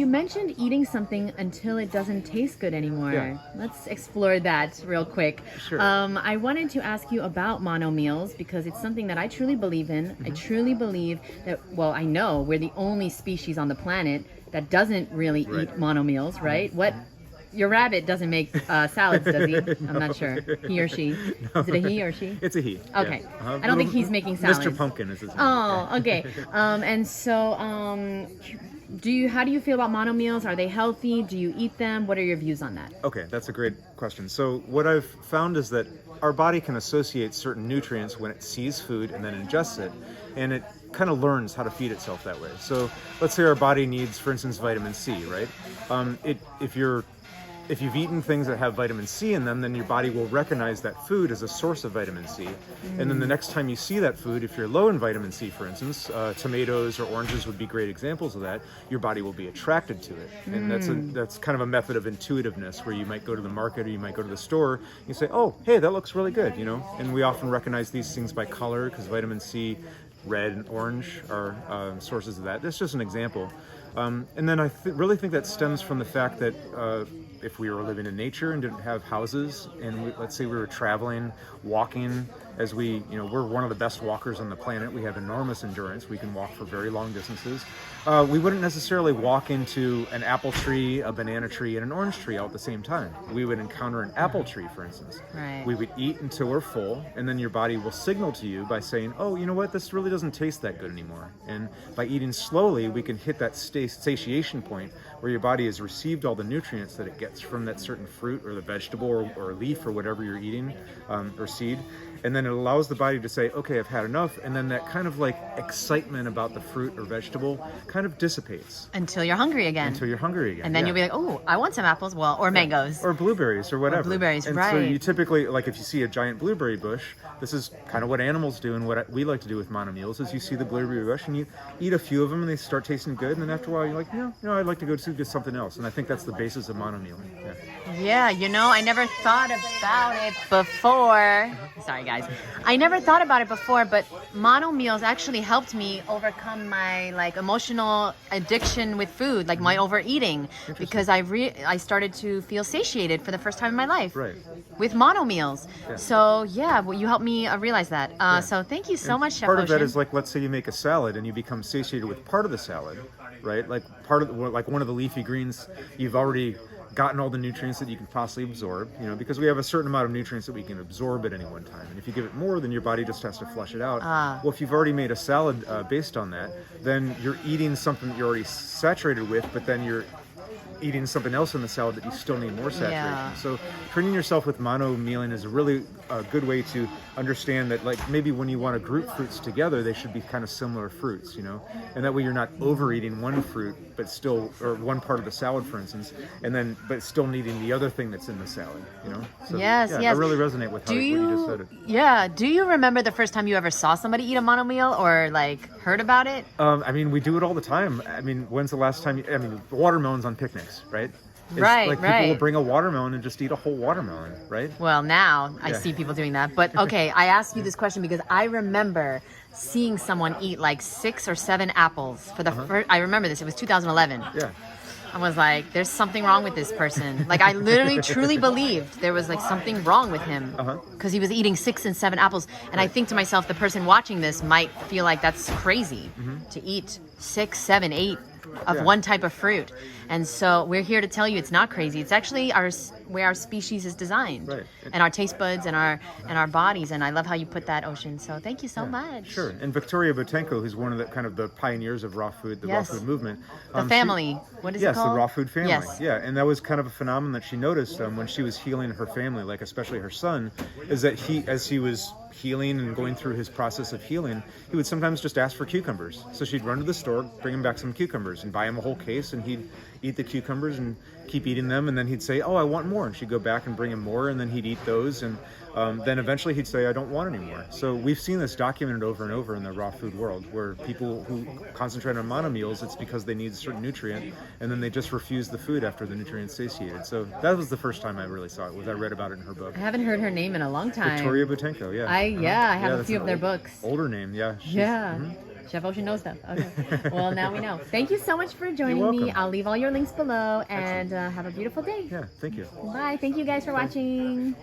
You mentioned eating something until it doesn't taste good anymore. Yeah. Let's explore that real quick. Sure. I wanted to ask you about mono meals because it's something that I truly believe in. I truly believe that, well, I know we're the only species on the planet that doesn't really eat mono meals, right? Your rabbit doesn't make salads, does he? I'm not sure. He or she. No. Is it a he or she? It's a he. Okay. Yeah. I don't think he's making salads. Mr. Pumpkin is his name. Oh, okay. And so, how do you feel about mono meals? Are they healthy? Do you eat them? What are your views on that? Okay, that's a great question. So what I've found is that our body can associate certain nutrients when it sees food and then ingests it, and it kind of learns how to feed itself that way. So let's say our body needs, for instance, vitamin C, right? If you've eaten things that have vitamin C in them, then your body will recognize that food as a source of vitamin C. And then the next time you see that food, if you're low in vitamin C, for instance, tomatoes or oranges would be great examples of that, your body will be attracted to it. And that's kind of a method of intuitiveness where you might go to the market or you might go to the store, you say, oh, hey, that looks really good, you know? And we often recognize these things by color because vitamin C, red and orange are sources of that. That's just an example. And then I really think that stems from the fact that if we were living in nature and didn't have houses, and let's say we were traveling, walking, as we're one of the best walkers on the planet. We have enormous endurance. We can walk for very long distances. We wouldn't necessarily walk into an apple tree, a banana tree, and an orange tree all at the same time. We would encounter an apple tree, for instance. Right. We would eat until we're full, and then your body will signal to you by saying, oh, you know what, this really doesn't taste that good anymore. And by eating slowly, we can hit that satiation point where your body has received all the nutrients that it gets from that certain fruit or the vegetable or leaf or whatever you're eating, or seed. And then it allows the body to say, okay, I've had enough. And then that kind of like excitement about the fruit or vegetable kind of dissipates. Until you're hungry again. And then you'll be like, oh, I want some apples. Well, or mangoes. Or blueberries or whatever. And so you typically, like if you see a giant blueberry bush, this is kind of what animals do and what we like to do with mono meals is you see the blueberry bush and you eat a few of them and they start tasting good. And then after a while, you're like, I'd like to go to get something else. And I think that's the basis of mono mealing. Yeah, I never thought about it before. Sorry, guys. I never thought about it before, but mono meals actually helped me overcome my emotional addiction with food, like my overeating, because I started to feel satiated for the first time in my life with mono meals. Yeah. So you helped me realize that. So thank you so much, Chef Part Ocean. of that is like, let's say you make a salad and you become satiated with part of the salad, right? Like one of the leafy greens, you've already gotten all the nutrients that you can possibly absorb, because we have a certain amount of nutrients that we can absorb at any one time. And if you give it more, then your body just has to flush it out. Well, if you've already made a salad based on that, then you're eating something that you're already saturated with, but then you're eating something else in the salad that you still need more saturation. Yeah. So treating yourself with mono mealing is a really good way to understand that, like, maybe when you want to group fruits together, they should be kind of similar fruits, and that way you're not overeating one fruit or one part of the salad, for instance, but still needing the other thing that's in the salad, So, yes. I really resonate with what you just said. Yeah. Do you remember the first time you ever saw somebody eat a mono meal or heard about it? We do it all the time. When's the last time? Watermelons on picnics, right? People will bring a watermelon and just eat a whole watermelon, right? Well, now I see people doing that. But okay, I asked you this question because I remember seeing someone eat 6 or 7 apples for the first. I remember this. It was 2011. Yeah. I was like, there's something wrong with this person. I literally, truly believed there was something wrong with him because he was eating 6 and 7 apples. And I think to myself, the person watching this might feel like that's crazy to eat 6, 7, 8 of one type of fruit. And so we're here to tell you it's not crazy. It's actually where our species is designed, and our taste buds and our bodies. And I love how you put that, Ocean. So thank you so much. Sure. And Victoria Botenko, who's one of the pioneers of raw food, raw food movement. The family. What is it called? Yes, the raw food family. Yes. Yeah, and that was kind of a phenomenon that she noticed when she was healing her family, especially her son, is that as he was healing and going through his process of healing, he would sometimes just ask for cucumbers. So she'd run to the store, bring him back some cucumbers, and buy him a whole case, and he'd eat the cucumbers and keep eating them, and then he'd say, oh, I want more, and she'd go back and bring him more, and then he'd eat those, and then eventually he'd say, I don't want any more. So we've seen this documented over and over in the raw food world, where people who concentrate on mono meals, it's because they need a certain nutrient, and then they just refuse the food after the nutrient's satiated. So that was the first time I really saw it, I read about it in her book. I haven't heard her name in a long time. Victoria Botenko, yeah. I have a few of their books. Older name, yeah. Chef Ocean knows stuff. Okay. Well, now we know. Thank you so much for joining me. welcome. I'll leave all your links below, and have a beautiful day. Yeah, thank you. Bye. Thank you guys for watching.